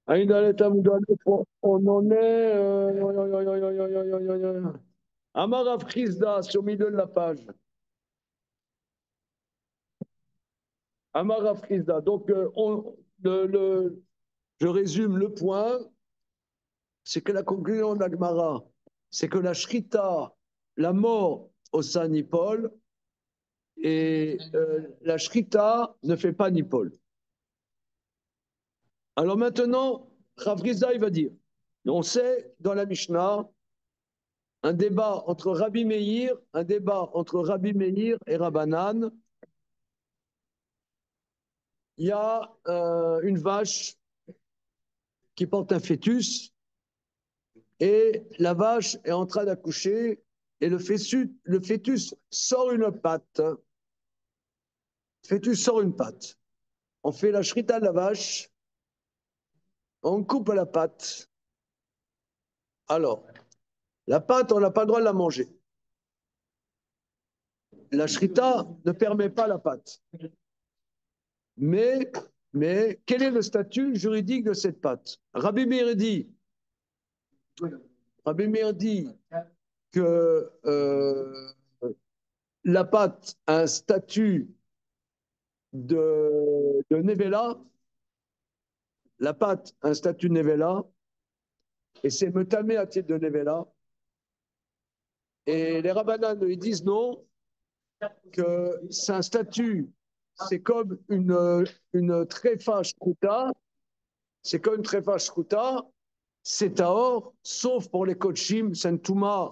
On en est. Amarav Krizda, c'est au milieu de la page. Amarav Krizda. Donc, je résume le point, c'est que la conclusion d'Agmara, c'est que la Shrita, la mort au sein Nipol, et la Shrita ne fait pas Nipol. Alors maintenant, Rav Krizda, il va dire, on sait dans la Mishnah, un débat entre Rabbi Meir et Rabbanan. Il y a une vache qui porte un fœtus et la vache est en train d'accoucher et le fœtus sort une patte. Le fœtus sort une patte. On fait la shrita de la vache, on coupe la patte. Alors, la patte, on n'a pas le droit de la manger. La shrita ne permet pas la patte. Mais quel est le statut juridique de cette patte? Rabbi Meir dit que la patte a un statut de Nevela. La patte a un statut de Nevela. Et c'est Metamé à titre de Nevela. Et les Rabbanan, ils disent non, que c'est un statut, c'est comme une tréfa shkuta, c'est comme une tréfa shkuta, c'est Taor, sauf pour les Kochim, c'est une Touma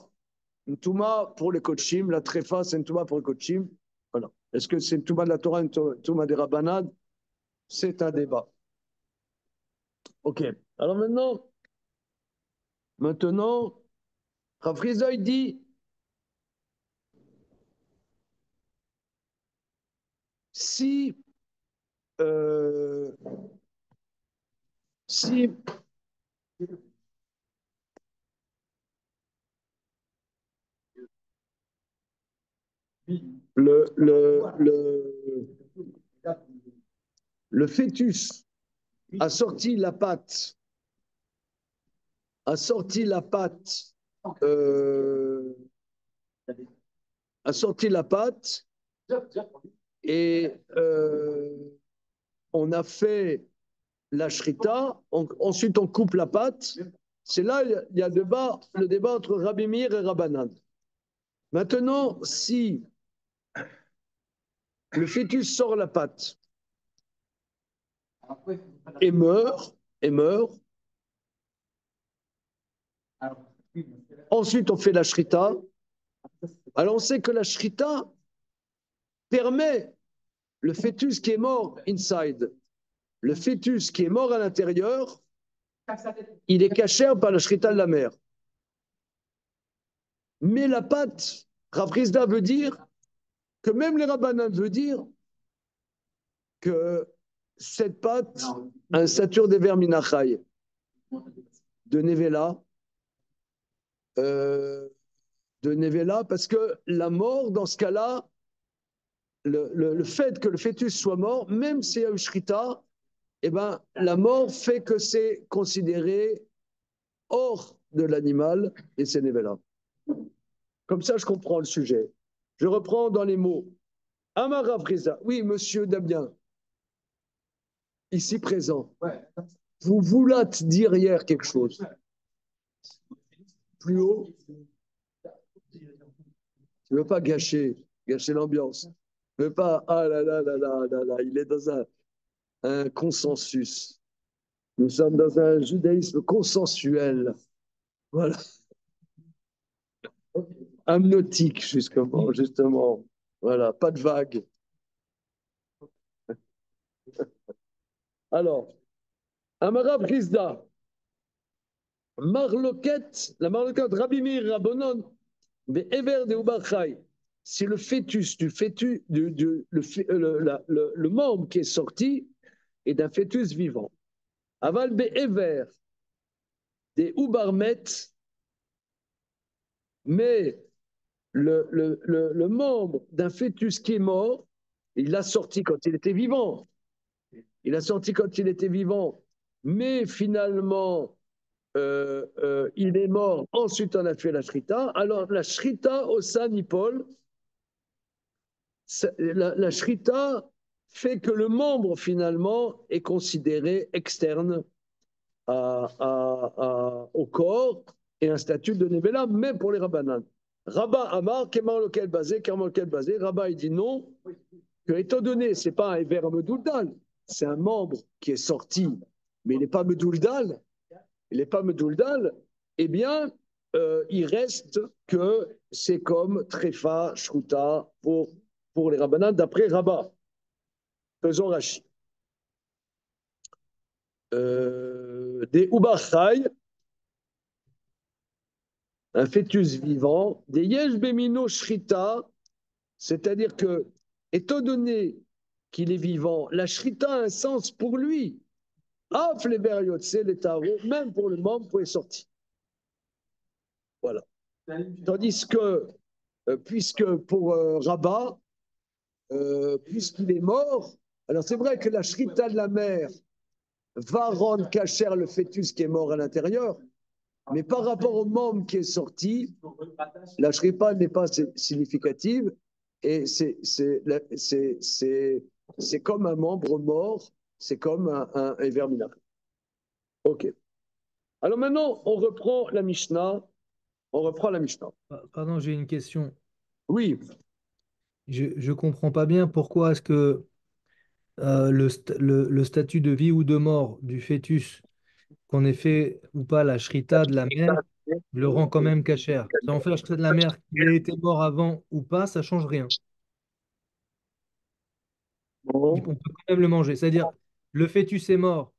pour les Kochim, la tréfa, c'est une Touma pour les Kochim. Voilà. Est-ce que c'est une Touma de la Torah, une Touma des Rabbanan? C'est un débat. Ok. Alors maintenant, Rav Rizal dit si euh, si le, le, le, le fœtus a sorti la patte, a sorti la patte, euh, a sorti la patte et on a fait la shrita, ensuite on coupe la patte. C'est là il y a le débat entre Rabbi Meir et Rabbanan. Maintenant, si le fœtus sort la patte et meurt, ensuite on fait la shrita. Alors on sait que la shrita permet le fœtus qui est mort inside, le fœtus qui est mort à l'intérieur, il est caché par la shrita de la mère. Mais la patte, Rav Rizda veut dire que même les Rabbanan veut dire que cette patte a un stature des verminachai, de Nevela, parce que la mort, dans ce cas-là, le fait que le fœtus soit mort, même s'il y a eu shrita, eh ben, la mort fait que c'est considéré hors de l'animal et c'est Nevela. Comme ça, je comprends le sujet. Je reprends dans les mots. Amara Frisa, oui, monsieur Damien, ici présent. Vous voulâtes dire hier quelque chose. Plus haut. Tu ne veux pas gâcher l'ambiance. Tu ne veux pas, ah là là là là là là, il est dans un consensus. Nous sommes dans un judaïsme consensuel. Voilà. Amnotique, justement. Voilà, pas de vague. Alors, Amara Brizda, la marloquette Rabbi Meir Rabbonon, mais Ever de Ubarchai, c'est le fœtus le membre qui est sorti est d'un fœtus vivant. Aval be Ever des Ubarmet, mais le membre d'un fœtus qui est mort, il l'a sorti quand il était vivant. Il a sorti quand il était vivant. mais finalement, il est mort, ensuite on a fait la shrita. Alors la shrita au sanipol, la shrita fait que le membre finalement est considéré externe au corps et un statut de Nevela, même pour les Rabbanan. Rabba Amar, Kemar lequel basé, Kemar lequel basé. Rabba, il dit non, que étant donné, c'est pas un Ever Medouldal, c'est un membre qui est sorti, mais il n'est pas Medouldal, eh bien, il reste que c'est comme Trefa, Shruta pour les Rabbanan, d'après Rabba. Faisons Rashi. Des Ubachai, un fœtus vivant, des Yesh Bemino Shrita, c'est-à-dire que, étant donné qu'il est vivant, la Shrita a un sens pour lui. Af les Beriotse, les tarots, même pour le membre, pour les sorties. Voilà. Tandis que, puisque pour Rabat, puisqu'il est mort, alors c'est vrai que la Shrita de la mère va rendre cachère le fœtus qui est mort à l'intérieur, mais par rapport au membre qui est sorti, la Shrita n'est pas significative et c'est comme un membre mort, c'est comme un verminal. Ok. Alors maintenant, on reprend la Mishnah. Pardon, j'ai une question. Oui, Je ne comprends pas bien pourquoi est-ce que le statut de vie ou de mort du fœtus, qu'on ait fait ou pas la shrita de la mère, le rend quand même cachère. Si on fait la shrita de la mère, qu'il ait été mort avant ou pas, ça change rien. On bon, peut quand même le manger. C'est-à-dire, le fœtus est mort,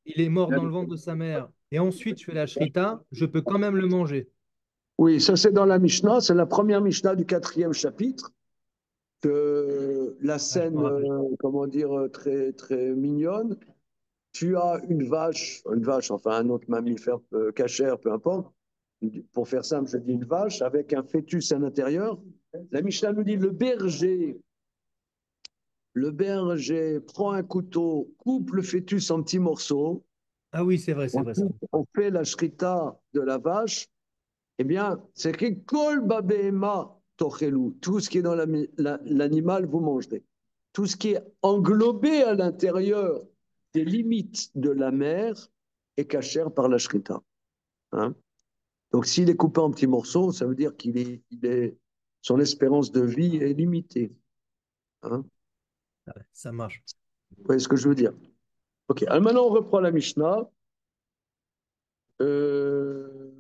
il est mort dans le ventre de sa mère, et ensuite je fais la shrita, je peux quand même le manger. oui, ça c'est dans la Mishnah, c'est la première Mishnah du 4e chapitre. Que la Ah, je me scène, rappelle. comment dire, très, très mignonne. Tu as une vache, enfin un autre mammifère cachère, peu importe. Pour faire simple, je dis une vache avec un fœtus à l'intérieur. La Mishnah nous dit le berger prend un couteau, coupe le fœtus en petits morceaux. Ah oui, c'est vrai ça. On fait la shrita de la vache. Eh bien, c'est écrit Kol babehema tochelu. Tout ce qui est dans l'animal, vous mangerez. Tout ce qui est englobé à l'intérieur des limites de la mer est cachère par la shrita. Hein. Donc, s'il est coupé en petits morceaux, ça veut dire son espérance de vie est limitée. Hein. Ah ouais, ça marche. Vous voyez ce que je veux dire? Ok, alors maintenant on reprend la Mishnah. Euh,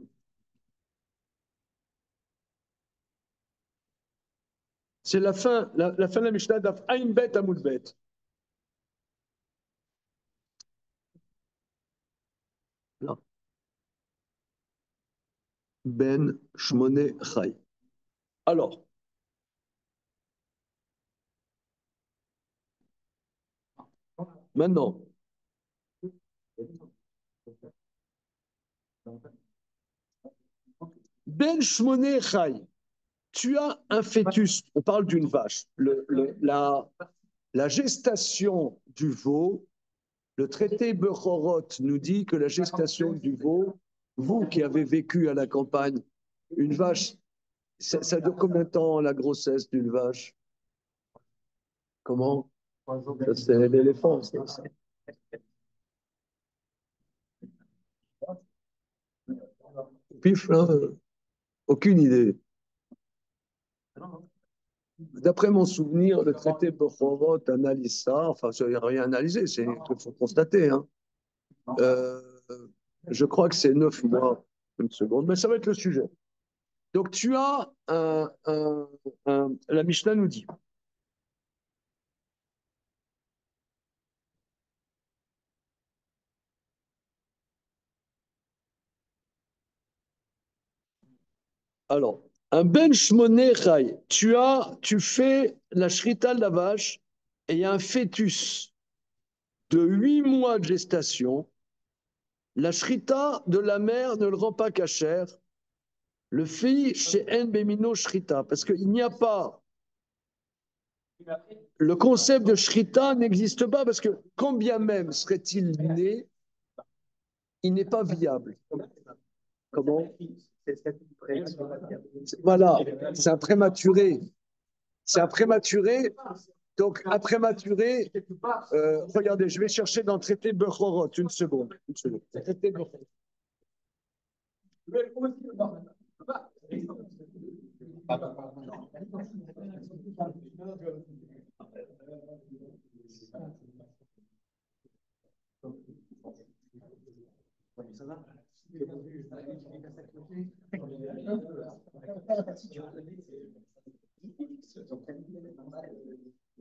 c'est la fin de la Mishnah d'Af Ain Bet Amud Bet. Là. Ben Shmone Chai. Alors, maintenant, Ben Shmone Chai, tu as un fœtus, on parle d'une vache. La gestation du veau, le traité Bechorot nous dit que la gestation du veau, vous qui avez vécu à la campagne, une vache, ça dure combien de temps la grossesse d'une vache? Comment? Ça, c'est l'éléphant, ça. Pif, là, aucune idée. D'après mon souvenir, le traité Bechorot analyse ça. Enfin, il n'y a rien analysé, c'est il faut constater. Hein. Euh, je crois que c'est 9 mois, une seconde, mais ça va être le sujet. Donc, tu as la Mishnah nous dit. Alors, un ben shmoné chai, tu fais la shrita de la vache et il y a un fœtus de 8 mois de gestation. La shrita de la mère ne le rend pas cachère. Le fait chez En Bemino Shrita, parce qu'il n'y a pas. Le concept de Shrita n'existe pas parce que quand bien même serait-il né, il n'est pas viable. Comment? Voilà, c'est un prématuré. C'est un prématuré. Donc, un prématuré, regardez, je vais chercher dans le traité Bechorot, une seconde. Une seconde. Traité Bechorot.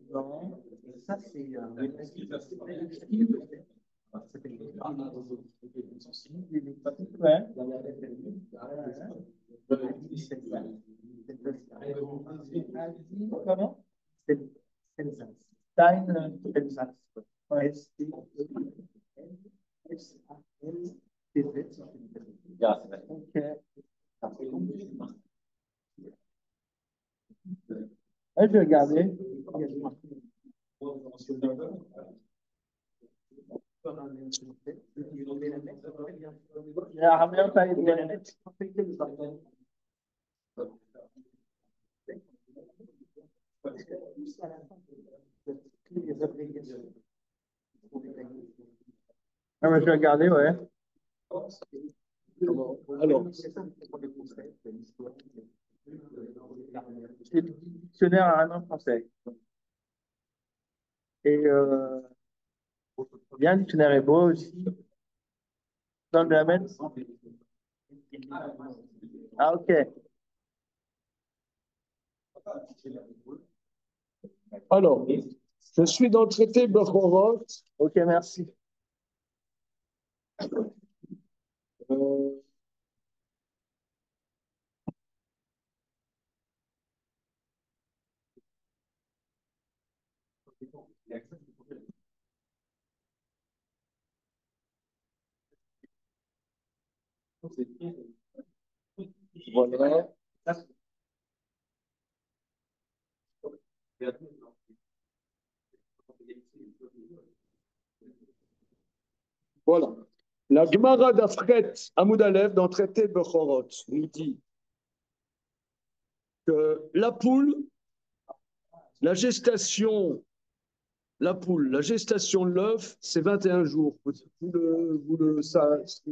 Non, ça c'est comment? Je vais regarder. Ah, mais je vais regarder, ouais. Alors, c'est le dictionnaire araméen français. Et il y a un dictionnaire hébreu aussi. Dans le domaine. Ah, ok. Alors, je suis dans le traité Bechorot. Ok, merci. Voilà. Voilà. La Gemara d'Afret Amoud Aleph dans le traité Bechorot nous dit que la poule, la gestation de l'œuf, c'est 21 jours. Vous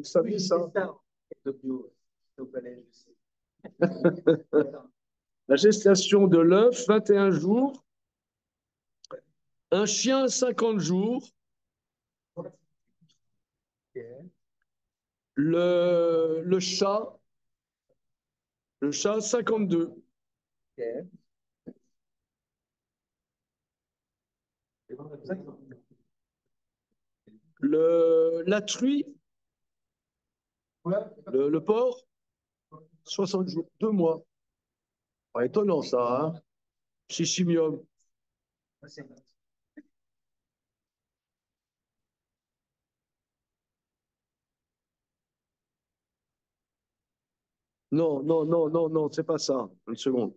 savez ça? La gestation de l'œuf, 21 jours. Un chien, 50 jours. Le chat, 52. La truie, le porc, 60 jours, 2 mois. Pas étonnant ça, hein? Chichimium. Non, non, non, non, non, c'est pas ça. Une seconde.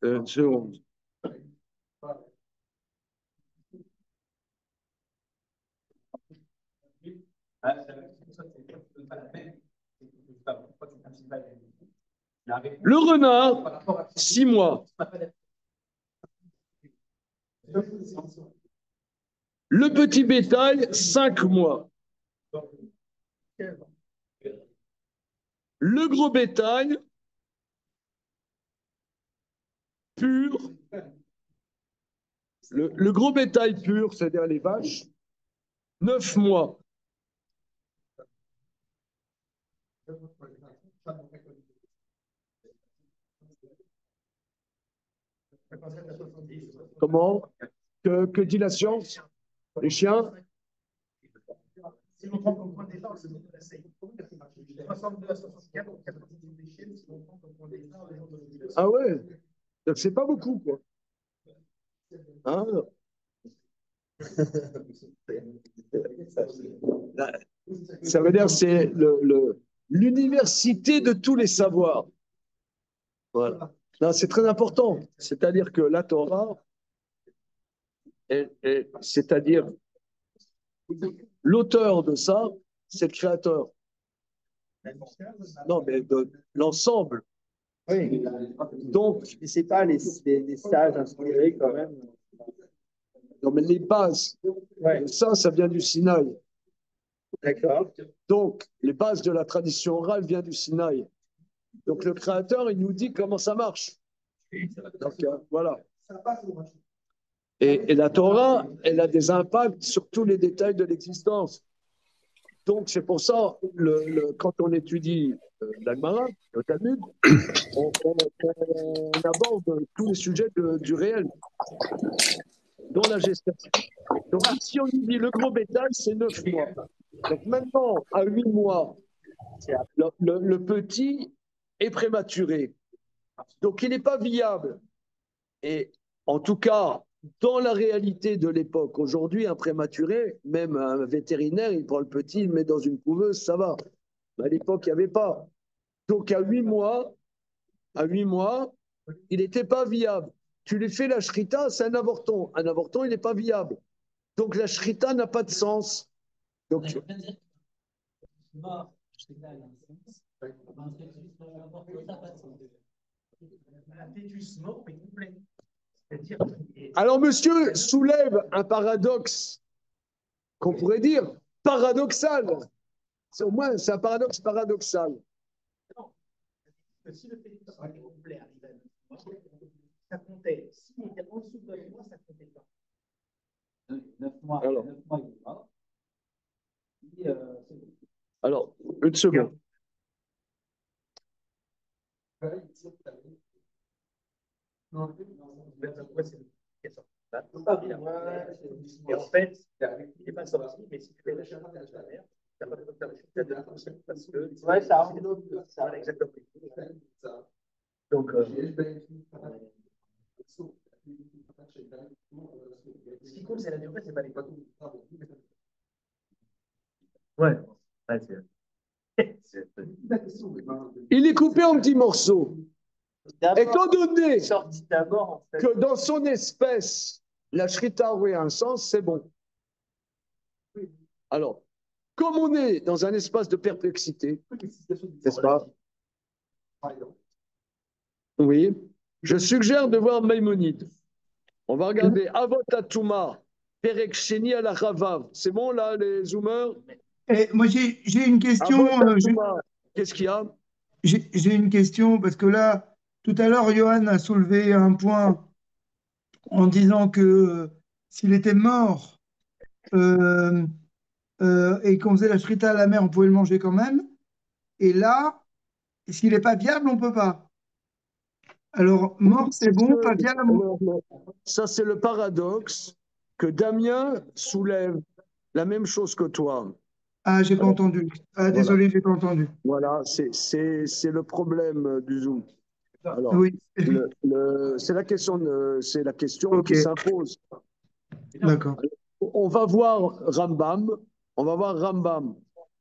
Une seconde. Le renard, 6 mois. Le petit bétail, 5 mois. Le gros bétail, pur. Le gros bétail pur, c'est-à-dire les vaches, 9 mois. Comment? Que dit la science? Les chiens? Ah ouais? Donc c'est pas beaucoup, quoi. Hein? Ça veut dire que c'est l'université de tous les savoirs. Voilà. C'est très important. C'est-à-dire que la Torah, c'est-à-dire l'auteur de ça, c'est le créateur. Non, mais de l'ensemble. Oui. Donc, Mais c'est pas les sages inspirés quand même. non, mais les bases, Ouais. ça vient du Sinaï. D'accord. Donc, les bases de la tradition orale viennent du Sinaï. Donc, le créateur, il nous dit comment ça marche. Donc, voilà. Et la Torah, elle a des impacts sur tous les détails de l'existence. Donc, c'est pour ça, quand on étudie l'Agmara, le Talmud, on aborde tous les sujets du réel, dont la gestation. Donc, ici, on nous dit le gros bétail, c'est 9 mois. Donc, maintenant, à 8 mois, le petit est prématuré. Donc, il n'est pas viable. Et en tout cas, dans la réalité de l'époque, aujourd'hui, un prématuré, même un vétérinaire, il prend le petit, il le met dans une couveuse, ça va. Mais à l'époque, il n'y avait pas. Donc, à 8 mois, il n'était pas viable. Tu lui fais la shrita, c'est un avorton. Un avorton, il n'est pas viable. Donc, la shrita n'a pas de sens. Donc, alors, monsieur soulève un paradoxe qu'on pourrait dire paradoxal. Au moins, c'est un paradoxe paradoxal. Si le fait sera complet arrive à 9 mois, ça comptait. S'il était en dessous de 9 mois, ça comptait pas. 9 mois, alors, 9 mois, il est mort. Alors, une seconde. Et en fait, il n'est pas sorti, mais si tu fais la charge de la mère, tu n'as pas besoin de faire la chute parce que. Ouais, ça voilà, exactement. Donc, ce qui compte, c'est la durée, c'est pas les potes. Ouais, Il est coupé en petits morceaux. Étant donné d'abord, en fait. que dans son espèce, la shrita aurait un sens, c'est bon. Alors, comme on est dans un espace de perplexité, n'est-ce pas? Oui. Je suggère de voir Maïmonide. On va regarder Avot Atuma, Perek Sheni à la Ravav. C'est bon là, les zoomers? Et moi, j'ai une question. Avot Atuma. Qu'est-ce qu'il y a? J'ai une question parce que là, tout à l'heure, Johan a soulevé un point en disant que s'il était mort euh, et qu'on faisait la shrita à la mer, on pouvait le manger quand même. Et là, s'il n'est pas viable, on ne peut pas. Alors, mort, c'est bon, pas viable. Ça, c'est le paradoxe que Damien soulève la même chose que toi. Ah, j'ai pas entendu. Ah, désolé, Voilà. j'ai pas entendu. Voilà, c'est le problème du Zoom. Alors, Oui, c'est la question, ok, qui s'impose. d'accord. On va voir Rambam. On va voir Rambam.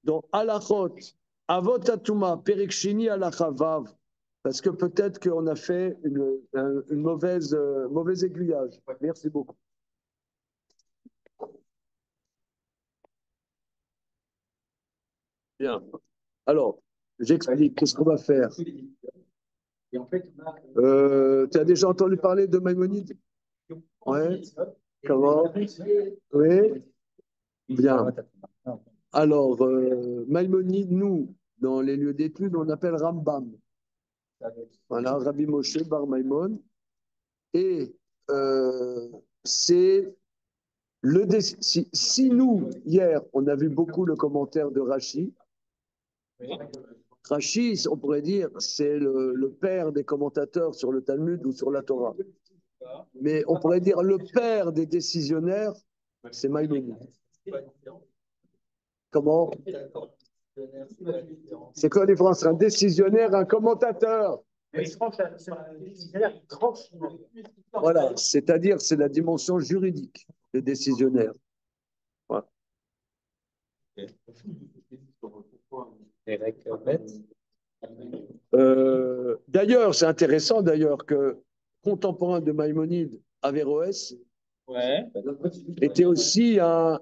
Donc, Alachot, Avot Atuma, Perikshini Alachavav. Parce que peut-être qu'on a fait une mauvais aiguillage. Merci beaucoup. Bien. Alors, j'explique. Qu'est-ce qu'on va faire? Et en fait, Tu as déjà entendu parler de Maïmonide? Ouais. Comment? Oui. Bien. Alors, Maïmonide, nous, dans les lieux d'études, on appelle Rambam. Voilà, Rabbi Moshe Bar Maïmon. Et c'est si nous, hier, on a vu beaucoup le commentaire de Rashi, Rashi, on pourrait dire, c'est le père des commentateurs sur le Talmud ou sur la Torah. Mais on pourrait dire le père des décisionnaires, c'est Maïmonide. Comment? C'est quoi la différence entre un décisionnaire et un commentateur? Voilà, c'est-à-dire c'est la dimension juridique des décisionnaires. Voilà. D'ailleurs, c'est intéressant d'ailleurs que contemporain de Maïmonide, Averroès, Ouais. était aussi un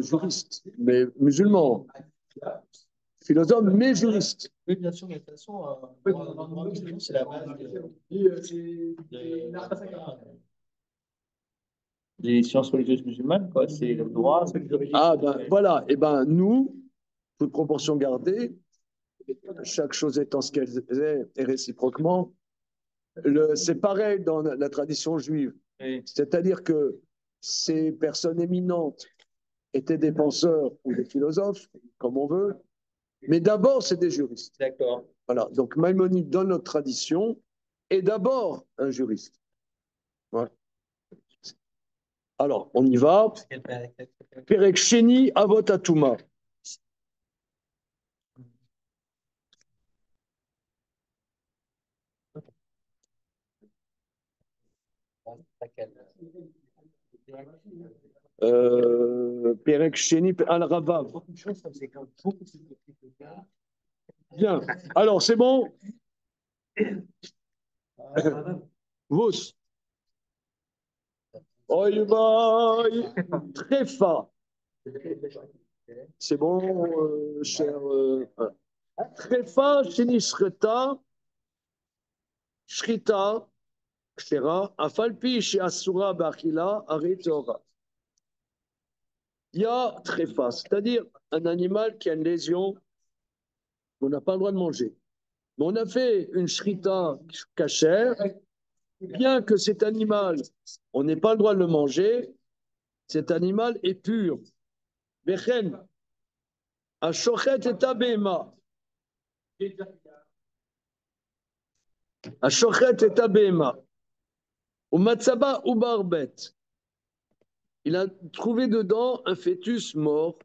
juriste, mais musulman, philosophe, mais juriste. Oui, bien sûr, mais de toute façon, c'est la base des sciences religieuses musulmanes, quoi. C'est le droit, c'est le juridique. Ah ben voilà, et ben nous, toute proportion gardée, chaque chose étant ce qu'elle est, et réciproquement, c'est pareil dans la tradition juive. Oui. C'est-à-dire que ces personnes éminentes étaient des penseurs ou des philosophes, comme on veut, mais d'abord, c'est des juristes. D'accord. Voilà. Donc, Maïmonide, dans notre tradition, est d'abord un juriste. Voilà. Alors, on y va. Perek Sheni Avot Atuma. Perek Sheni Al Ravav. Bien. Alors, c'est bon. Vos. Oy boy. Tréfa. C'est bon, cher. Tréfa Sheni Shreta. Shrita. Kshera. Afalpi She Asura Bachila. Aritora. Il y a tréfa, c'est-à-dire un animal qui a une lésion qu'on n'a pas le droit de manger. Mais on a fait une shrita cachère, bien que cet animal, on n'ait pas le droit de le manger, cet animal est pur. Bechen, ashochet et abema. Ashochet et abema. Ou matzaba ou barbet. Il a trouvé dedans un fœtus mort.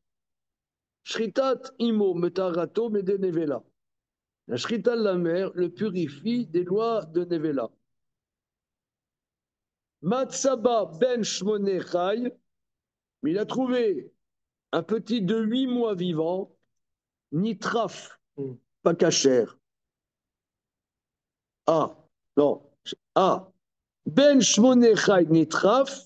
Shritat imo metarato medenevela. La shrita de la mer le purifie des lois de Nevela. Matsaba ben Shmonechai, mais il a trouvé un petit de 8 mois vivant, nitraf, pas cachère. Ah, non. Ah, ben Shmonechai nitraf,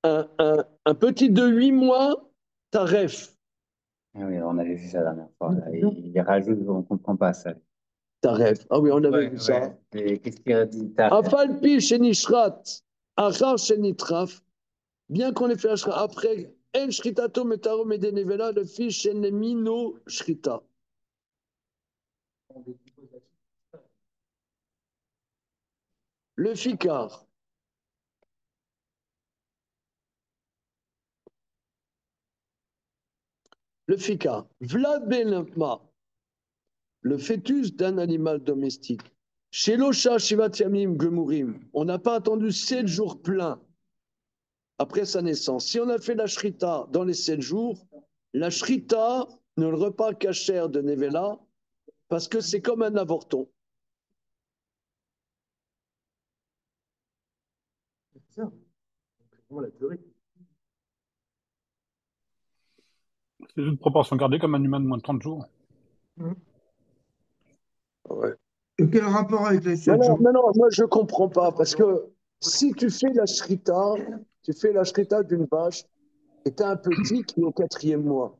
un petit de 8 mois, taref. Ah oui, on avait vu ça la dernière fois. Là. Il rajoute, on ne comprend pas ça. Taref. Ah oui, on avait vu ça. Et qu'est-ce qu'il dit taref? Afalpi shenishrat, achar shenitraf, bien qu'on ait fait la shrita, après, en shritato metaro medenevela, le fils shenemino shrita. Le ficard. Le ficard. Vlad Benama, le fœtus d'un animal domestique. Chez l'Osha Shivat Yamim Gemurim, on n'a pas attendu 7 jours pleins après sa naissance. Si on a fait la shrita dans les 7 jours, la shrita ne le repas cachère de Nevela parce que c'est comme un avorton. C'est ça. Comment la théorie? C'est une proportion gardée comme un humain de moins de 30 jours. Ouais. Et quel rapport avec les 7 Non, jours? non, moi je ne comprends pas parce que si tu fais la shrita, tu fais la shrita d'une vache et tu as un petit qui est au 4e mois.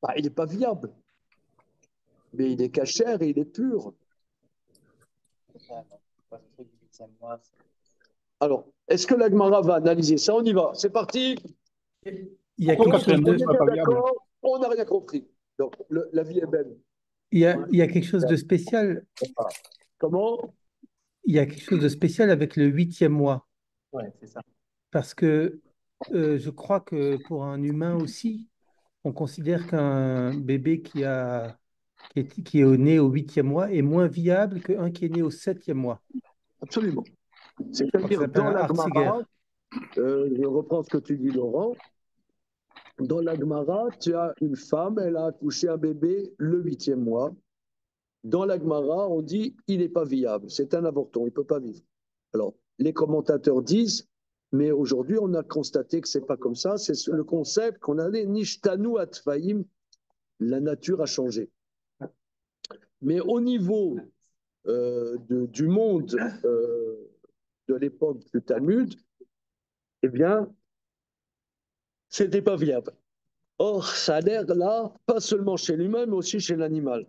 Bah, il n'est pas viable, mais il est cachère et il est pur. Alors, est-ce que la Gemara va analyser ça? On y va. C'est parti. Il y a Pourquoi quelque chose quatrième de, mois, c'est pas viable? D'accord, on n'a rien compris. Donc, la vie est belle. il y a quelque chose de spécial. Comment? Il y a quelque chose de spécial avec le 8e mois. Ouais, c'est ça. Parce que je crois que pour un humain aussi, on considère qu'un bébé qui est né au 8e mois est moins viable qu'un qui est né au 7e mois. Absolument. Je crois que ça C'est-à-dire, s'appelle dans un la Hartziger. Gemara, je reprends ce que tu dis, Laurent. Dans la Gemara, tu as une femme, elle a accouché un bébé le 8e mois. Dans la Gemara, on dit il n'est pas viable, c'est un avorton, il ne peut pas vivre. Alors, les commentateurs disent, mais aujourd'hui, on a constaté que ce n'est pas comme ça. C'est le concept qu'on a dit Nishtanu Atfaim, la nature a changé. Mais au niveau du monde de l'époque du Talmud, eh bien, c'était pas viable. Or, ça a l'air là, pas seulement chez l'humain, mais aussi chez l'animal.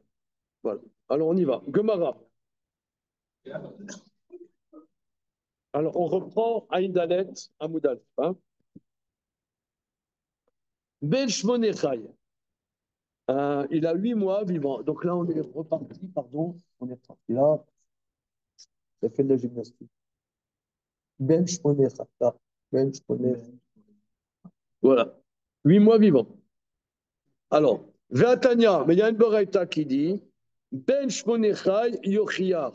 Voilà. Alors, on y va. Gemara. Alors, on reprend Aïdalet, Amoudal. Hein? Ben Shmonechai. Il a 8 mois vivant. Donc là, on est reparti, pardon. On est reparti là. Ça fait de la gymnastique. Ben Shmonechai. Là. Ben Shmonechai. Voilà. 8 mois vivant. Alors, Ve'atanya, mais il y a une Boraïta qui dit Ben Shmonechai Yochiyar.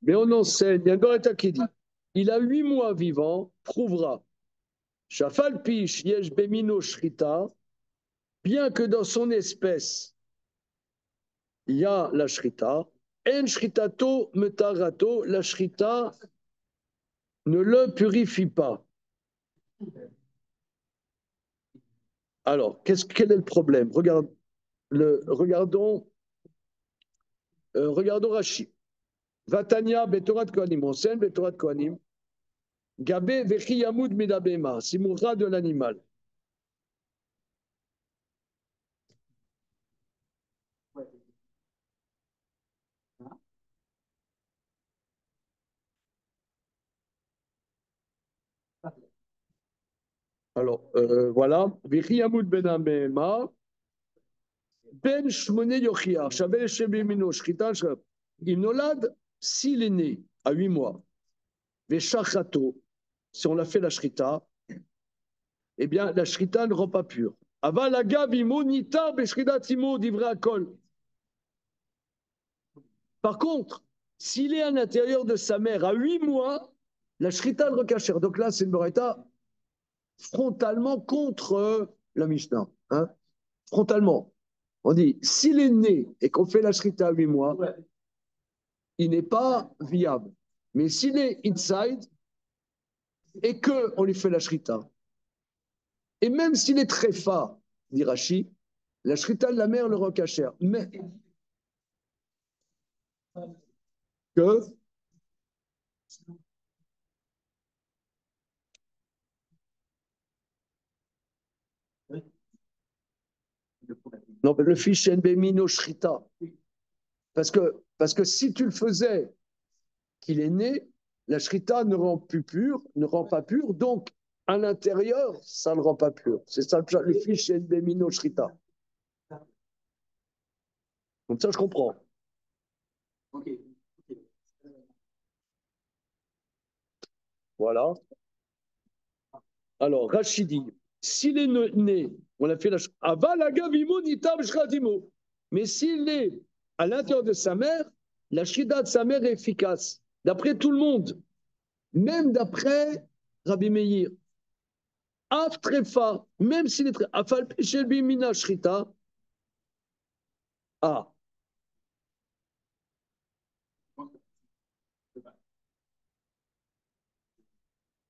Mais on enseigne, il y a une Boraïta qui dit il a 8 mois vivant, prouvera. Shafal Pish Yesh Bemino Shrita, bien que dans son espèce, il y a la Shrita, En Shritato Metarato, la Shrita ne le purifie pas. Alors, quel est le problème? Regardons Rashi. Vatania Betorat Kohanim, on sait Betorat Kohanim. Gabé Vechi Yamoud Midabema, si mourra de l'animal. Alors, voilà. Vechi Yamoud Midabema. Ben Shmone Yochia, Shabel Shebemino, Shrita, il nolad s'il est né à 8 mois. Veshachato, si on l'a fait la Shrita, eh bien, la Shrita ne rend pas pure. Avalaga Vimo Nita Beshrida Timo Divra Kol. Par contre, s'il est à l'intérieur de sa mère à 8 mois, la Shrita le recachère. Donc là, c'est une Boraïta frontalement contre la Mishnah. Hein, frontalement. On dit, s'il est né et qu'on fait la Shrita à 8 mois, il n'est pas viable. Mais s'il est inside et qu'on lui fait la Shrita, et même s'il est très fort, dit Rashi, la Shrita de la mère le recachère. Mais que non, le fiche NB Shrita. Parce que si tu le faisais qu'il est né, la Shrita ne rend plus pur, ne rend pas pur, donc à l'intérieur, ça ne rend pas pur. C'est ça le fiche NB Shrita. Comme ça, je comprends. Voilà. Alors, Rachidi, s'il est né, on a fait la mais s'il est à l'intérieur de sa mère, la shrita de sa mère est efficace. D'après tout le monde, même d'après Rabbi Meir. Af trefa, même s'il est très. Afal pishelbi mina shrita. Ah.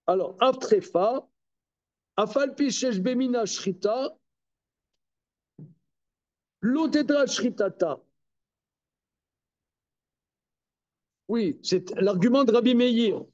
Alors, af trefa, afal pishelbi mina shrita. L'otedra shritata. Oui, c'est l'argument de Rabbi Meir.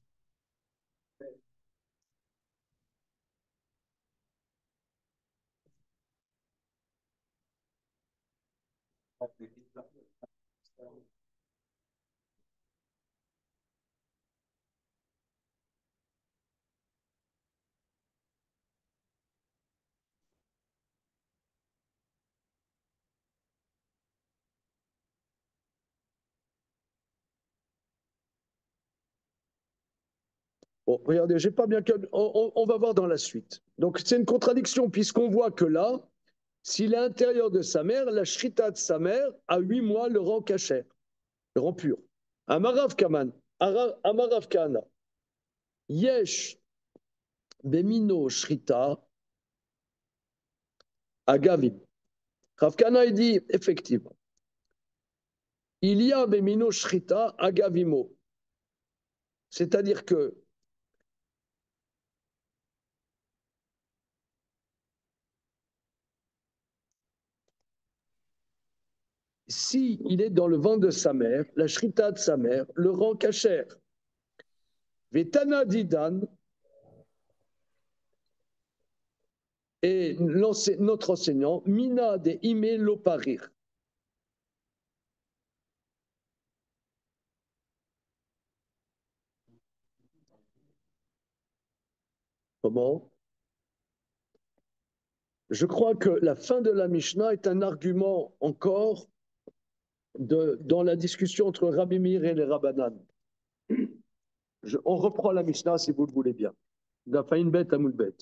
Bon, regardez, j'ai pas bien. On va voir dans la suite. Donc, c'est une contradiction, puisqu'on voit que là, s'il est à l'intérieur de sa mère, la shrita de sa mère, à 8 mois, le rend cachère, le rend pur. Amarav Kaman, Amarav Kana, Yesh Bemino Shrita, Agavim. Rav Kana, il dit, effectivement, il y a Bemino Shrita, Agavimo. C'est-à-dire que si il est dans le ventre de sa mère, la shrita de sa mère le rend kasher. Vetana didan, et notre enseignant, mina de ime lo parir. Comment? Je crois que la fin de la Mishnah est un argument encore dans la discussion entre Rabbi Meir et les Rabbanan. On reprend la Mishnah si vous le voulez bien. Dafaïn bet amoul bet.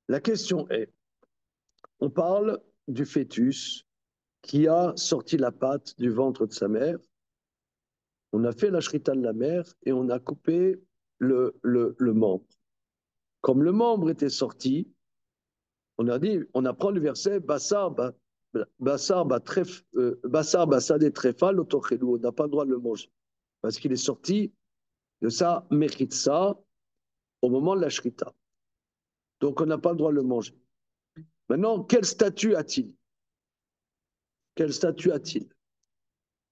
La question est, on parle du fœtus qui a sorti la patte du ventre de sa mère. On a fait la shrita de la mère et on a coupé le membre. Comme le membre était sorti, on a dit, on apprend le verset Bassar des trefa l'otochelu. On n'a pas le droit de le manger parce qu'il est sorti de sa mechitsa au moment de la shrita. Donc on n'a pas le droit de le manger. Maintenant, quel statut a-t-il? Quel statut a-t-il?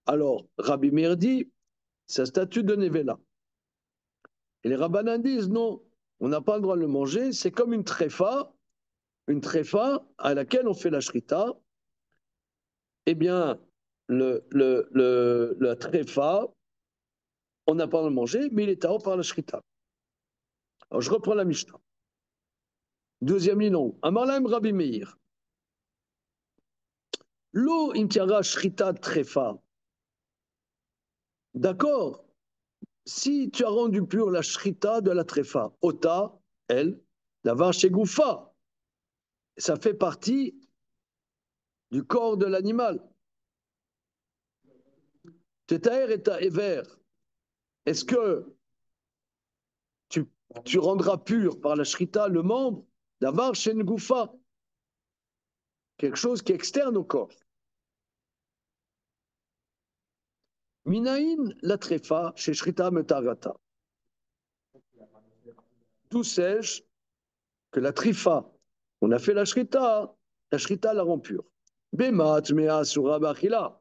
Alors, Rabbi Meir dit, c'est un statut de Nevela. Et les rabbinans disent, non, on n'a pas le droit de le manger, c'est comme une tréfa à laquelle on fait la shrita. Eh bien, la tréfa, on n'a pas le droit de le manger, mais il est tao par la shrita. Alors, je reprends la Mishnah. Deuxième ligne en haut. Amarlaim Rabbi Meir. Lo imtiara shrita tréfa. D'accord, si tu as rendu pure la shrita de la tréfa, ota, elle, la vache goufa, ça fait partie du corps de l'animal. Tetaer et ta éver, est-ce que tu rendras pur par la shrita le membre d'avoir chez goufa, quelque chose qui est externe au corps? Minaïn la tréfa chez shrita metarata. D'où sais-je que la trifa, on a fait la shrita la rend pure. Bemat mea sura bachila.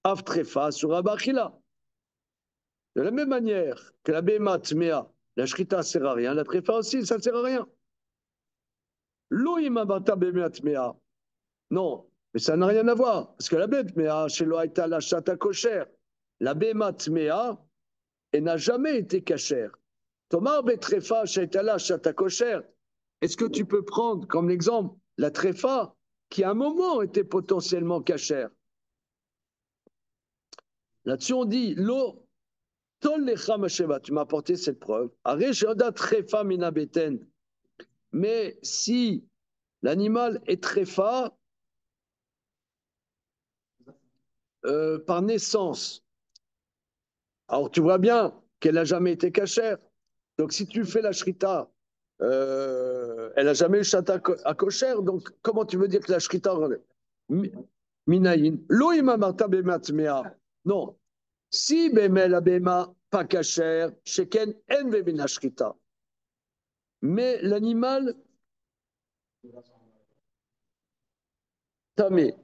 Av trefa sura bachila. De la même manière que la bemat mea, la shrita ne sert à rien, la trefa aussi, ça ne sert à rien. Loïma bata bemat mea. Non, mais ça n'a rien à voir. Parce que la bête mea, chez l'oaïta la chata kosher, la bemat mea, elle n'a jamais été cachère. Thomas betrefa chez la chata kosher. Est-ce que tu peux prendre comme exemple la tréfa qui à un moment était potentiellement cachère? Là-dessus, on dit l'eau, tu m'as apporté cette preuve. Mais si l'animal est tréfa par naissance, alors tu vois bien qu'elle n'a jamais été cachère. Donc si tu fais la shrita, elle n'a jamais eu chata à kosher, donc comment tu veux dire que la shrita minayin? Loïma marta bematmea. Non. Si bemel abema pas cachère, sheken en vevina shrita. Mais l'animal tamé.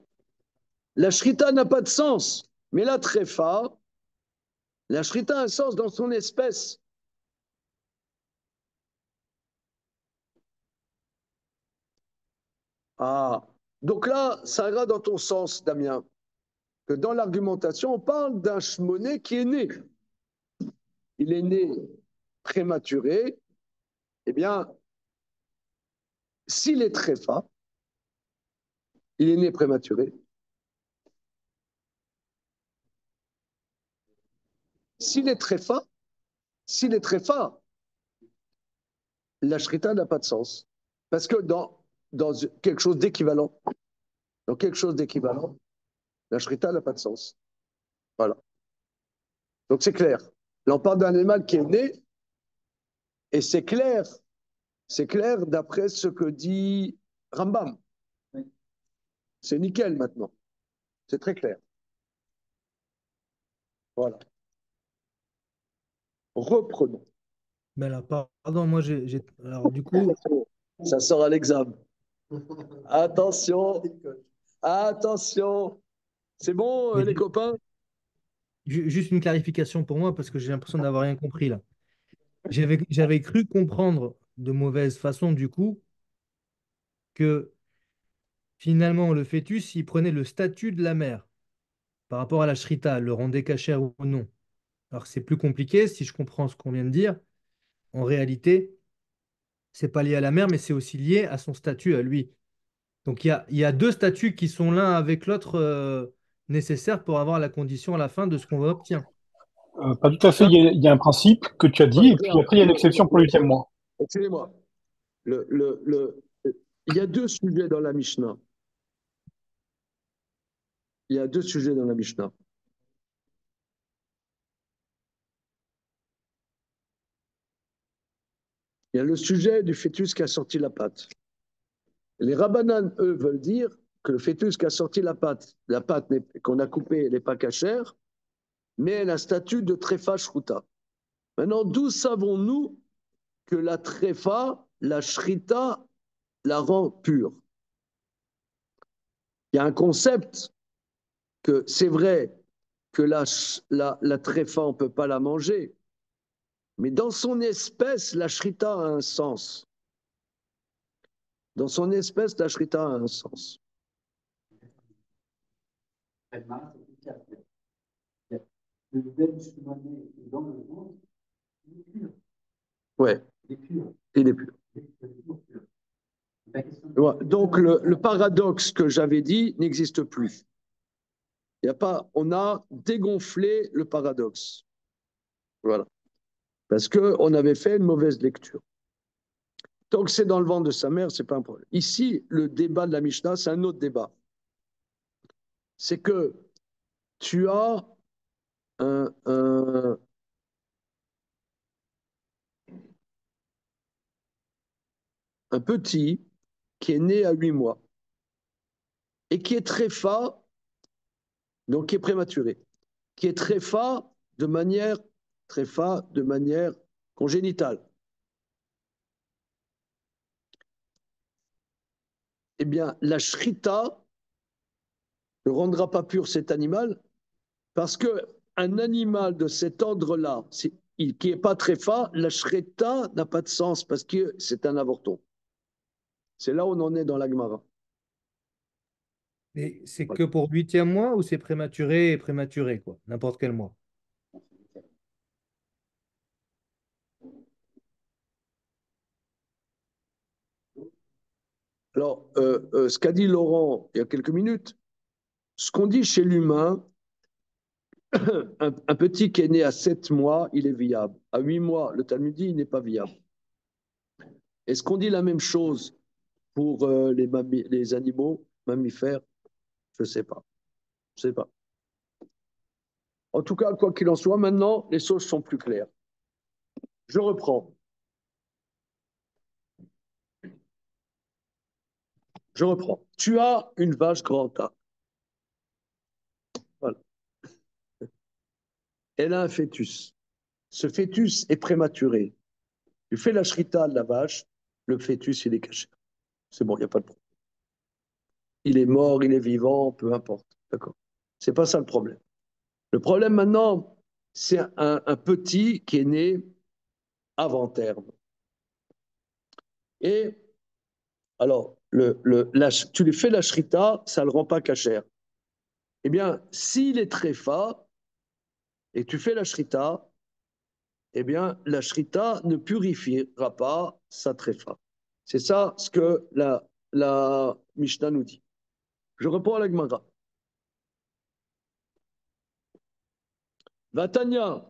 La shrita n'a pas de sens. Mais la tréfa, la shrita a un sens dans son espèce. Ah, donc là, ça ira dans ton sens, Damien, que dans l'argumentation, on parle d'un shmoné qui est né. Il est né prématuré. Eh bien, s'il est tréfa, il est né prématuré. s'il est tréfa, la shrita n'a pas de sens. Parce que dans quelque chose d'équivalent, la shrita n'a pas de sens. Voilà. Donc c'est clair. Là, on parle d'un animal qui est né, et c'est clair d'après ce que dit Rambam. C'est nickel maintenant. C'est très clair. Voilà. Reprenons. Mais là, pardon, moi, alors, du coup, Ça sort à l'examen. Attention. Attention. C'est bon, mais les copains? juste une clarification pour moi, parce que j'ai l'impression d'avoir rien compris là. J'avais cru comprendre de mauvaise façon, du coup, que finalement, le fœtus, il prenait le statut de la mère par rapport à la shrita, le rendait cachère ou non. Alors, c'est plus compliqué, si je comprends ce qu'on vient de dire. En réalité, c'est pas lié à la mère, mais c'est aussi lié à son statut à lui. Donc il y a deux statuts qui sont l'un avec l'autre nécessaires pour avoir la condition à la fin de ce qu'on obtient. Pas tout à fait. Il y a un principe que tu as dit, et puis après, il y a l'exception pour le 8e mois. Excusez-moi. Il y a deux sujets dans la Mishnah. Il y a deux sujets dans la Mishnah. Il y a le sujet du fœtus qui a sorti la patte. Les Rabbanan, eux, veulent dire que le fœtus qui a sorti la pâte qu'on a coupée, n'est pas cachère, mais elle a un statut de tréfa shruta. Maintenant, d'où savons-nous que la tréfa, la shrita, la rend pure? Il y a un concept que c'est vrai que la tréfa, on ne peut pas la manger, mais dans son espèce, la shrita a un sens. Dans son espèce, la shrita a un sens. Ouais, il est pur. Donc le paradoxe que j'avais dit n'existe plus. Il y a pas, on a dégonflé le paradoxe. Voilà. Parce qu'on avait fait une mauvaise lecture. Tant que c'est dans le ventre de sa mère, ce n'est pas un problème. Ici, le débat de la Mishnah, c'est un autre débat. C'est que tu as un petit qui est né à 8 mois et qui est tréfa, donc qui est prématuré, qui est tréfa de manière congénitale. Eh bien, la shrita ne rendra pas pur cet animal parce qu'un animal de cet ordre-là, qui n'est pas tréfa, la shrita n'a pas de sens parce que c'est un avorton. C'est là où on en est dans la Gemara. Et c'est que pour 8e mois ou c'est prématuré et prématuré, quoi, n'importe quel mois? Alors, ce qu'a dit Laurent il y a quelques minutes, ce qu'on dit chez l'humain, un petit qui est né à 7 mois, il est viable. À 8 mois, le Talmud dit, il n'est pas viable. Est-ce qu'on dit la même chose pour les animaux, mammifères? Je ne sais pas. Je sais pas. En tout cas, quoi qu'il en soit, maintenant, les choses sont plus claires. Je reprends. Tu as une vache grand A. Voilà. Elle a un fœtus. Ce fœtus est prématuré. Tu fais la shrita de la vache, le fœtus, il est caché. C'est bon, il n'y a pas de problème. Il est mort, il est vivant, peu importe. D'accord. C'est pas ça le problème. Le problème maintenant, c'est un petit qui est né avant terme. Et alors, tu lui fais la shrita, ça ne le rend pas cachère. Eh bien, s'il est tréfa et tu fais la shrita, eh bien, la shrita ne purifiera pas sa tréfa. C'est ça ce que la Mishnah nous dit. Je reprends la Gemara. Vatania,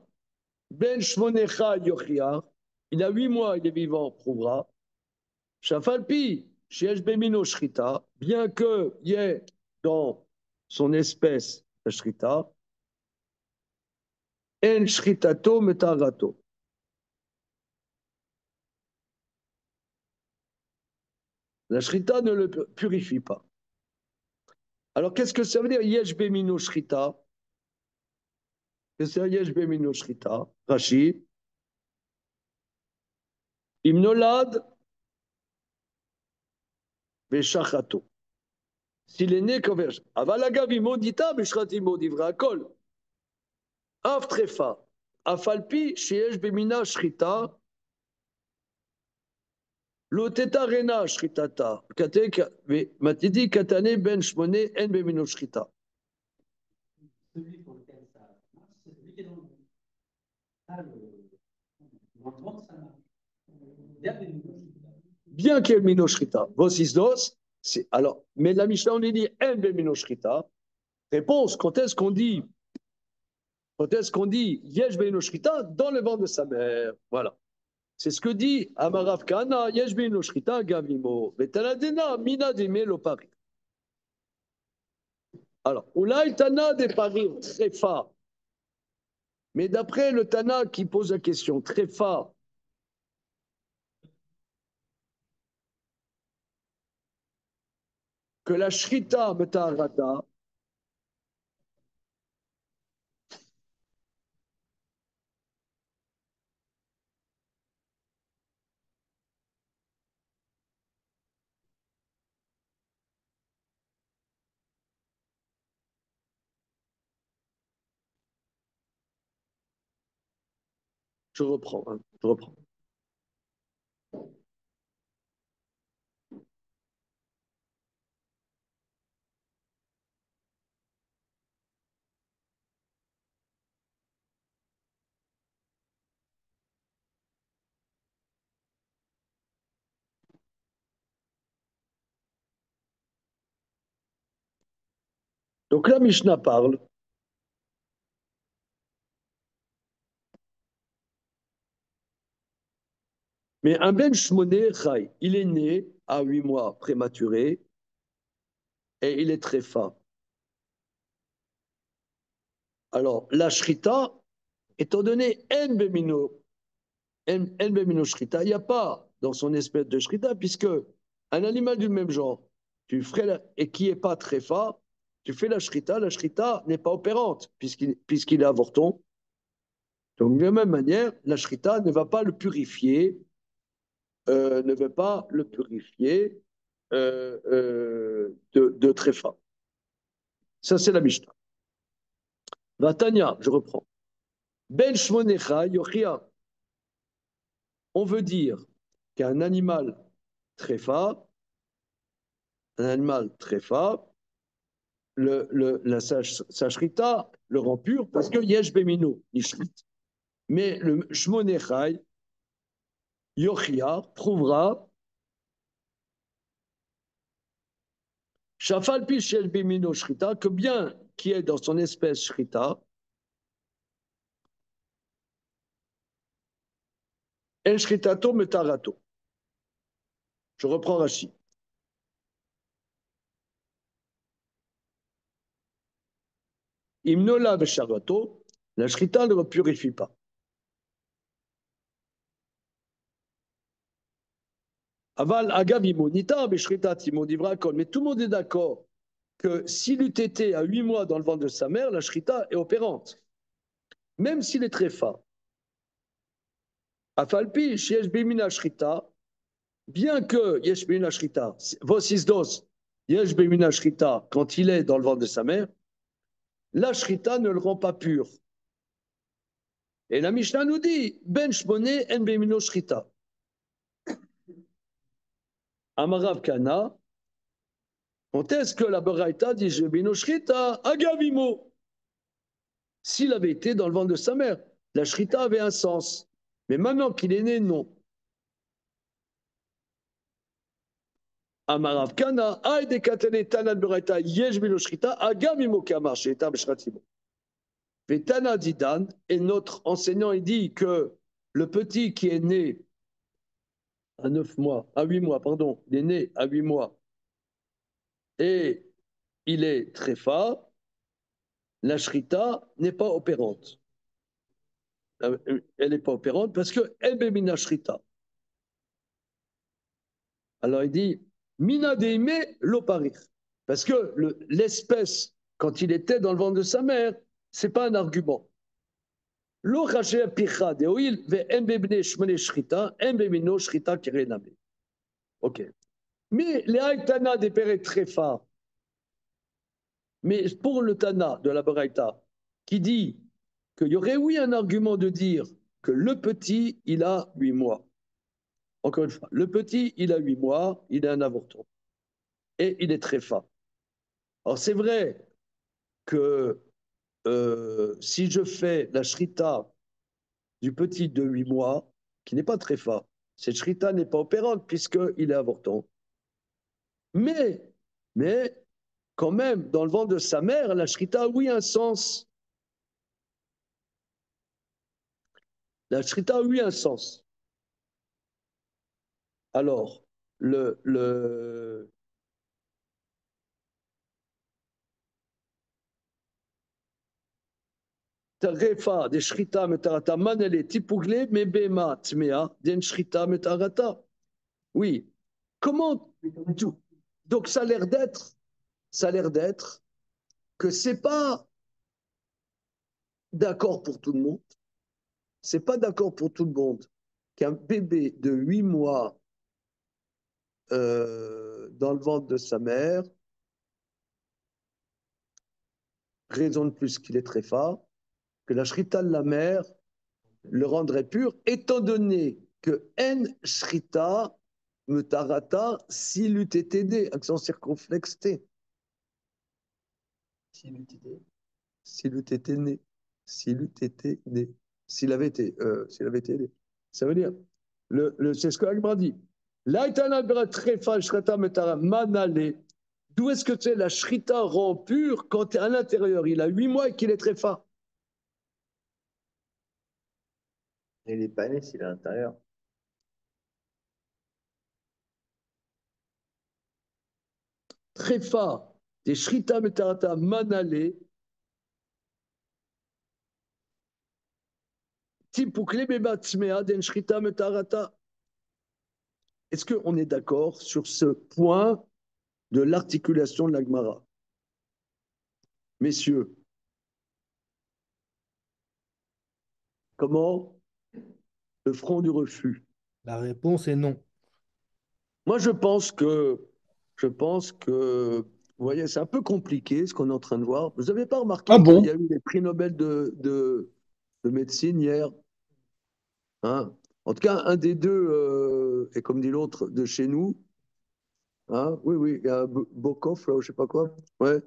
Ben Shmonecha Yochia, il a 8 mois, il est vivant, prouvera. Shafalpi, Sheesh Bemino Shrita, bien qu'il y ait dans son espèce la Shrita, En Shritato Metarato. La Shrita ne le purifie pas. Alors, qu'est-ce que ça veut dire Yesh Bemino Shrita? Qu'est-ce que ça veut dire Yesh Bemino Shrita? Rachid. Imnolad Veshachato. S'il est né comme verge. Avalagav imodita Beshratimo divra kol. Av trefa. Afalpi sheyesh bemina shrita. Loteta rena shritata. Matidi katane ben shmone en bemino shrita. Celui pour lequel ça marche, c'est celui qui est dans le monde. Là, dans le monde, ça marche. Il y a des nouveaux. Bien qu'il y ait mino shrita. Vosisdos. Alors, mais la Mishnah, on dit en bemino shrita. Réponse, quand est-ce qu'on dit yesh bemino shrita dans le ventre de sa mère? Voilà. C'est ce que dit Amarav Kana, yesh bemino shrita gavimo. Vetaladena mina dime lo pari. Alors, Oulaï Tana des paris tréfa. Mais d'après le Tana qui pose la question, tréfa, que la shrita metarata, je reprends. Donc la Mishnah parle. Mais un Ben Shmoné Chai, il est né à 8 mois prématuré et il est tréfa. Alors, la shrita, étant donné en bemino shrita, il n'y a pas dans son espèce de shrita, puisque un animal du même genre, tu ferais et qui n'est pas tréfa, tu fais la shrita n'est pas opérante, puisqu'il est avorton. Donc, de la même manière, la shrita ne va pas le purifier, de tréfa. Ça, c'est la Mishnah. Vatania, je reprends. Ben Shmonecha Yochia. On veut dire qu'un animal tréfa, sa shrita le rend pur parce que yesh bemino, nishrit. Mais le shmonechai, yochia, prouvera, shafal pi shel bemino shrita, que bien qui est dans son espèce shrita, en shritato metarato. Je reprends Rashi. Imnola vesharato, la shrita ne le purifie pas. Aval agav imonita, beshrita timodivra kol. Mais tout le monde est d'accord que s'il eût été à 8 mois dans le ventre de sa mère, la shrita est opérante. Même s'il est très fin. Afalpi, yesh bimina shrita, bien que yesh bimina shrita, vosisdos, yesh bimina shrita, quand il est dans le ventre de sa mère, la shrita ne le rend pas pur. Et la Mishnah nous dit, ben shmoné en bimino shrita. Amarav Kana, quand est-ce que la Baraita dit bimino shrita, agavimo? S'il avait été dans le ventre de sa mère, la shrita avait un sens. Mais maintenant qu'il est né, non. Amarav Kana, Aïde Katane Tanan Beraita, Yesh Bino Shrita, Agam Imo Kamar, Sheta Beshratimo. Vetana Didan, et notre enseignant, il dit que le petit qui est né à 9 mois, à 8 mois, pardon, il est né à 8 mois, et il est tréfa, la shrita n'est pas opérante. Elle n'est pas opérante parce que Ebemina shrita. Alors il dit, Mina deime l'oparir. Parce que l'espèce, quand il était dans le ventre de sa mère, ce n'est pas un argument. Lo raché picha de oil ve embebne shmene shrita, embemino shrita kirename. Ok. Mais les haïtana des pères tréfa, mais pour le Tana de la Baraita, qui dit qu'il y aurait oui un argument de dire que le petit, il a 8 mois. Encore une fois, le petit, il a 8 mois, il est un avorton. Et il est très fin. Alors c'est vrai que si je fais la shrita du petit de 8 mois, qui n'est pas très fin, cette shrita n'est pas opérante puisqu'il est avorton. Mais, quand même, dans le ventre de sa mère, la shrita a oui un sens. La shrita a oui un sens. Alors, le Tarefa de shrita metarata manele tipugle mebema tmea den shrita metarata. Oui. Comment donc ça a l'air d'être que c'est pas d'accord pour tout le monde. C'est pas d'accord pour tout le monde qu'un bébé de 8 mois dans le ventre de sa mère, raison de plus qu'il est très fort, que la shrita de la mère le rendrait pur, étant donné que en shrita metarata s'il eût été né, accent circonflexe T. S'il eût été né, s'il eût été né, s'il avait été né. Ça veut dire, c'est ce que Agma dit. D'où est-ce que c'est la shrita rend pur quand à l'intérieur il a 8 mois et qu'il est très fin? Il n'est pas né s'il est à l'intérieur. Tréfa, des shrita metarata manale, tipukle bebatsmea den shrita metarata. Est-ce qu'on est d'accord sur ce point de l'articulation de la Gemara? Messieurs, comment le front du refus? La réponse est non. Moi, vous voyez, c'est un peu compliqué ce qu'on est en train de voir. Vous n'avez pas remarqué Ah qu'il y bon? a eu des prix Nobel de médecine hier, hein? En tout cas, un des deux, et comme dit l'autre, de chez nous, hein? Oui, oui, il y a Bokov, là, je ne sais pas quoi. Ouais.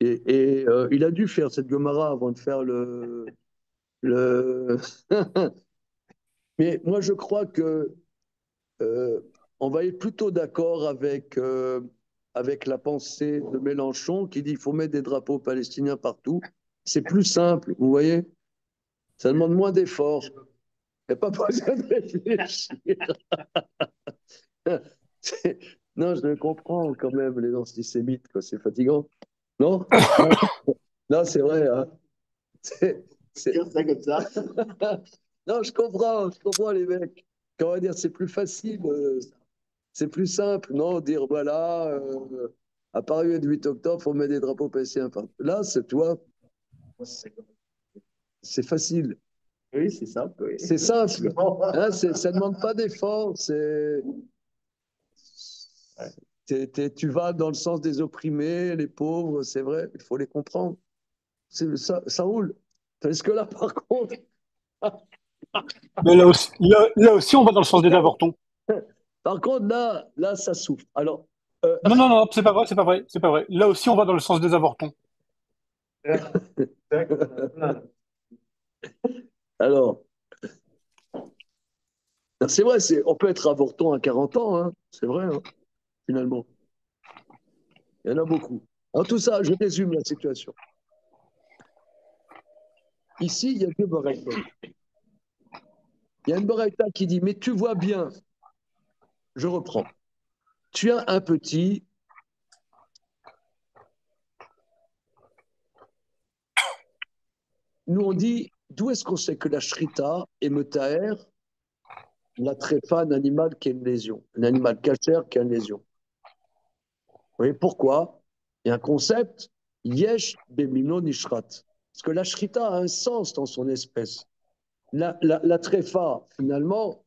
Et il a dû faire cette Gemara avant de faire le... Mais moi, je crois que euh, on va être plutôt d'accord avec la pensée de Mélenchon qui dit qu'il faut mettre des drapeaux palestiniens partout. C'est plus simple, vous voyez? Ça demande moins d'efforts. Il n'y a pas besoin de réfléchir. Non, je comprends quand même les antisémites, quoi. C'est fatigant. Non? Non, c'est vrai. Hein. Dire ça comme ça. Non, je comprends les mecs. Comment dire, c'est plus facile, c'est plus simple, non? Dire voilà, à Paris le 8 octobre, il faut mettre des drapeaux palestiniens partout. Là, c'est toi, c'est facile. Oui, c'est simple. Oui. C'est simple. Hein, ça ne demande pas d'effort. Tu vas dans le sens des opprimés, les pauvres, c'est vrai, il faut les comprendre. Ça roule. Parce que là, par contre, Mais là aussi, on va dans le sens des avortons. là, ça souffre. Alors, Non, non, non, c'est pas vrai, c'est pas vrai, c'est pas vrai. Là aussi, on va dans le sens des avortons. alors, c'est vrai, on peut être avorton à 40 ans, hein, c'est vrai, hein, finalement. Il y en a beaucoup. En tout ça, je résume la situation. Ici, il y a deux Baraita. Il y a une Baraita qui dit, mais tu vois bien, je reprends, tu as un petit, nous on dit, d'où est-ce qu'on sait que la shrita est metaher, la tréfa, un animal qui a une lésion, un animal cachère qui a une lésion. Vous voyez pourquoi? Il y a un concept, yesh bemino nishrat. Parce que la shrita a un sens dans son espèce. La tréfa, finalement,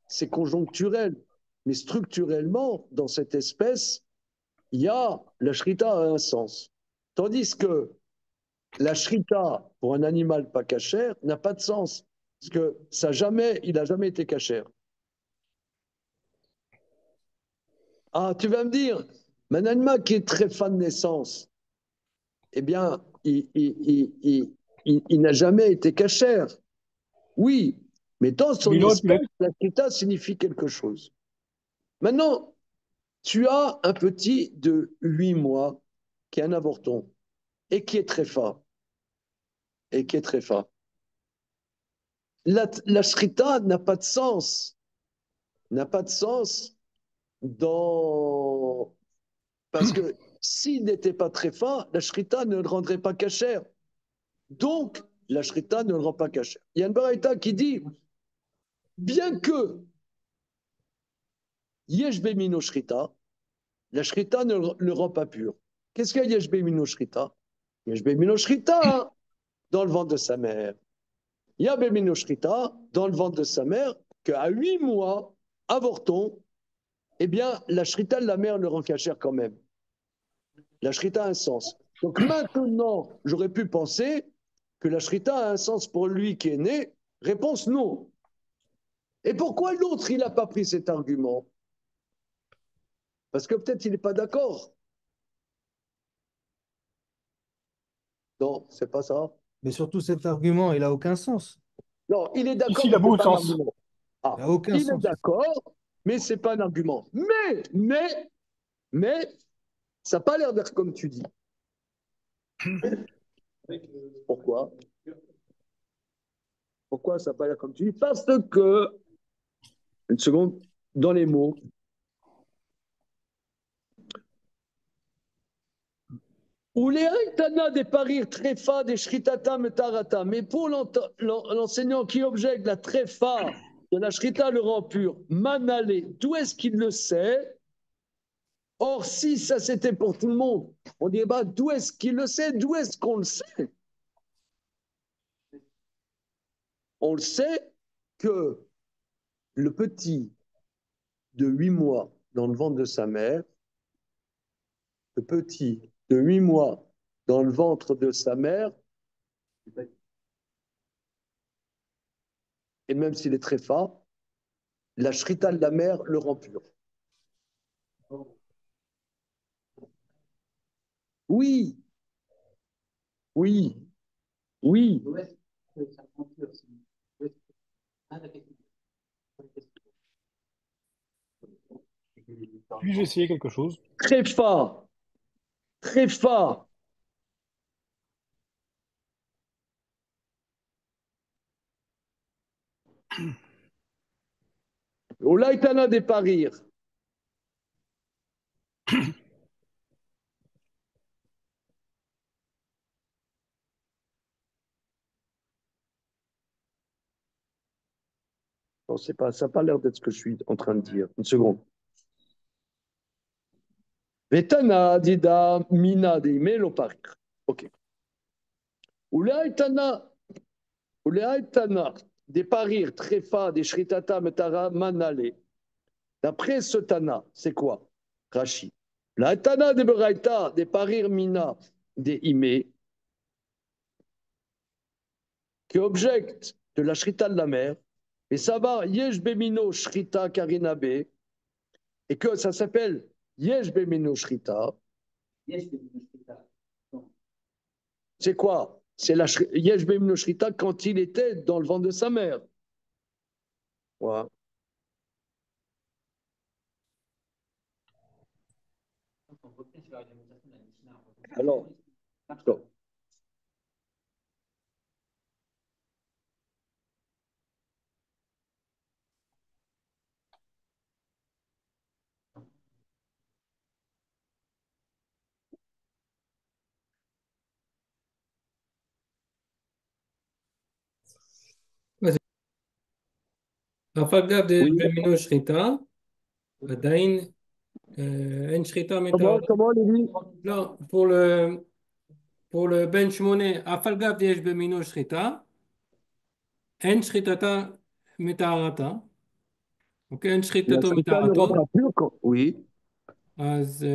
c'est conjoncturel. Mais structurellement, dans cette espèce, il y a la shrita a un sens. Tandis que la shrita, pour un animal pas cachère, n'a pas de sens. Parce que il n'a jamais été cachère. Ah, tu vas me dire, mais un animal qui est très fan de naissance, eh bien, il n'a jamais été cachère. Oui, mais dans son Mais il aurait pu espèce, l'être. la shrita signifie quelque chose. Maintenant, tu as un petit de 8 mois qui est un avorton et qui est très fort. Et qui est très fort. La shrita n'a pas de sens. N'a pas de sens dans. Parce que s'il n'était pas très fort, la shrita ne le rendrait pas cachère. Donc, la shrita ne le rend pas cachère. Il y a une baraita qui dit bien que yesh bemino shrita, la shrita ne le rend pas pur. Qu'est-ce qu'il y a yesh bemino shrita? Yesh bemino shrita dans le ventre de sa mère. Il y a bemino shrita dans le ventre de sa mère qu'à 8 mois, avorton, eh bien, la shrita de la mère le rend cachère quand même. La shrita a un sens. Donc maintenant, j'aurais pu penser que la shrita a un sens pour lui qui est né. Réponse non. Et pourquoi l'autre, il n'a pas pris cet argument? Parce que peut-être il n'est pas d'accord. Non, c'est pas ça. Mais surtout, cet argument, il n'a aucun sens. Non, il est Si, d'accord, si, il mais a ce n'est beaucoup de pas un sens. argument. Il Ah, n'a aucun il est sens. d'accord, mais ce n'est pas un argument. Mais, ça n'a pas l'air d'être comme tu dis. Pourquoi? Pourquoi ça n'a pas l'air comme tu dis? Parce que, une seconde, dans les mots, ou les haïtana des parir tréfa des shritata metarata, mais pour l'enseignant qui objecte la tréfa de la shrita le rend pur, manalé, d'où est-ce qu'il le sait? Or, si ça c'était pour tout le monde, on dirait bah, d'où est-ce qu'il le sait? D'où est-ce qu'on le sait? On le sait que le petit de 8 mois dans le ventre de sa mère, le petit de 8 mois dans le ventre de sa mère, et même s'il est très fort, la shrita de la mère le rend pur. Oui, oui, oui. Puis-je essayer quelque chose? Très fort, très fort. Au laïtana des parir. Non, c'est pas, ça n'a pas l'air d'être ce que je suis en train de dire. Une seconde. Vetana dida mina de imelo parir. Ok. Ulaitana des parir trefa des shritata metara manale. D'après ce Tana, c'est quoi? Rashi. La Tana de Beraita des parir mina des ime qui objecte de la shrita de la mer, et ça va yesh bemino shrita karinabe, et que ça s'appelle yesh bemino shrita. C'est quoi? C'est la yesh bemino shrita quand il était dans le ventre de sa mère. Voilà. Alors, stop. אגב, Oui. במינו שחיטה, עדיין אין שחיטה מטהרה. Comment, Lévi? לא, pour le בן שמונה, אף על גב יש במינו שחיטה, אין שחיטתה מטהרתה. אוקיי, אין La שחיטתו Shrita ne מטהרתו. rendra plus. Oui. אז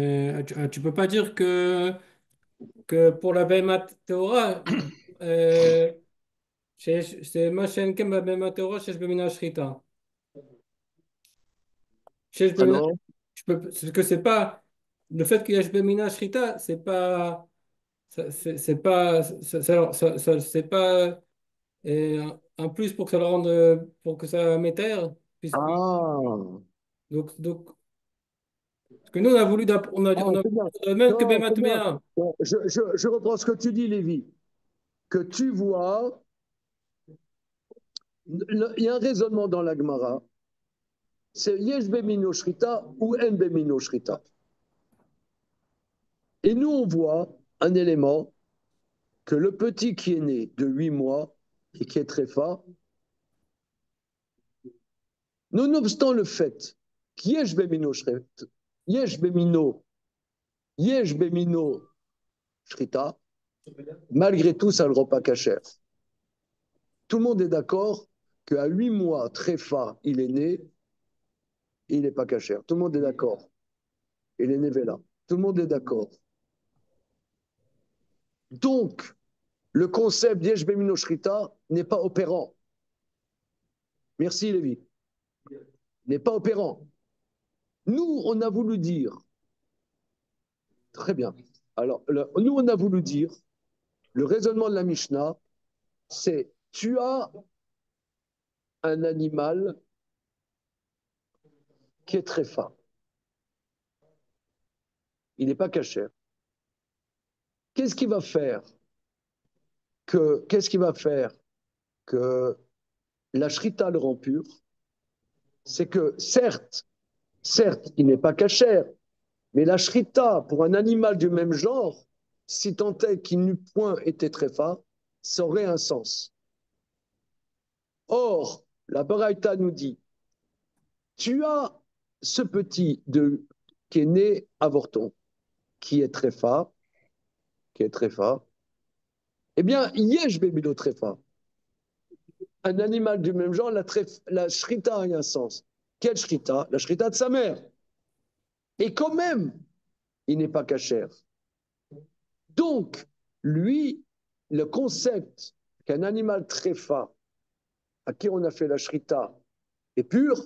tu peux pas dire que pour la בהמה טהורה, c'est מה שאין כן בבהמה טהורה שיש במינה שחיטה. שיש במינה, Alors? c'est que c'est pas, le fait qu'il y ait Bemina Shrita, c'est pas, c'est pas, c'est pas un plus pour que ça le rende, pour que ça m'éterre, puisque, Ah. donc, parce que nous, on a voulu, on a C'est bien. même que Non, Bema c'est bien. Tuméa. Bon, je reprends ce que tu dis, Lévi. Que tu vois, il y a un raisonnement dans la Gemara. C'est Yesh Bemino Shrita ou En Bemino Shrita. Et nous, on voit un élément que le petit qui est né de 8 mois et qui est très fort, nonobstant le fait qu'Yesh Bemino Shrita, Yesh Bemino Shrita, malgré tout, ça ne le rend pas cachère. Tout le monde est d'accord qu'à 8 mois, Tréfa, il est né, il n'est pas cachère. Tout le monde est d'accord. Il est né Vela. Tout le monde est d'accord. Donc, le concept d'Yesh Bemino Shrita n'est pas opérant. Merci, Lévi. N'est pas opérant. Nous, on a voulu dire, très bien. Alors, nous, on a voulu dire, le raisonnement de la Mishnah, c'est tu as un animal qui est très fin. Il n'est pas cachère. Qu'est-ce qui va faire que la shrita le rend pur? C'est que certes, il n'est pas cachère, mais la shrita pour un animal du même genre, si tant est qu'il n'eût point été tréfa, ça aurait un sens. Or, la Baraita nous dit, tu as ce petit qui est né avorton, qui est tréfa, eh bien, yesh bébilo tréfa. Un animal du même genre, la shrita a un sens. Quelle shrita? La shrita de sa mère. Et quand même, il n'est pas cachère. Donc, lui, le concept qu'un animal tréfa à qui on a fait la shrita est pur,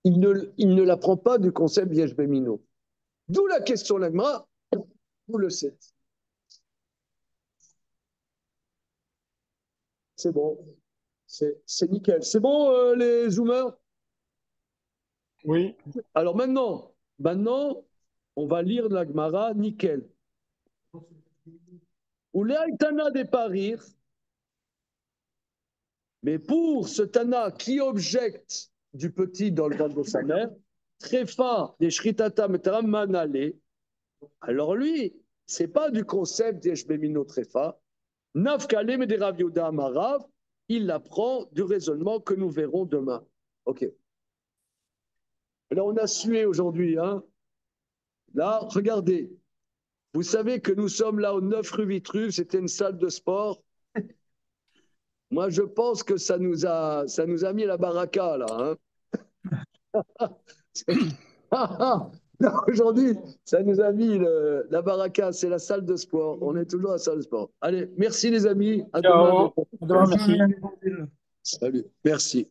il ne l'apprend pas du concept yesh bemino. D'où la question l'agma, vous le savez. C'est bon, c'est nickel. C'est bon, les zoomers? Oui. Alors maintenant, on va lire la Gemara, nickel. Ou Tana des parir, mais pour ce Tana qui objecte du petit dans le ventre de sa mère, Tréfa des Shritata Metara Manale, alors lui, c'est pas du concept des Shbemino Tréfa, Nafkale mais des Rav Yehuda Amarav, il apprend du raisonnement que nous verrons demain. Ok. Alors on a sué aujourd'hui, hein. Là, regardez. Vous savez que nous sommes là au 9 rue Vitruve, c'était une salle de sport. Moi, je pense que ça nous a mis la baraka, là. Hein. Non, aujourd'hui, ça nous a mis la baraka, c'est la salle de sport. On est toujours à la salle de sport. Allez, merci les amis. À demain. Ciao. À demain, merci. Salut. Merci.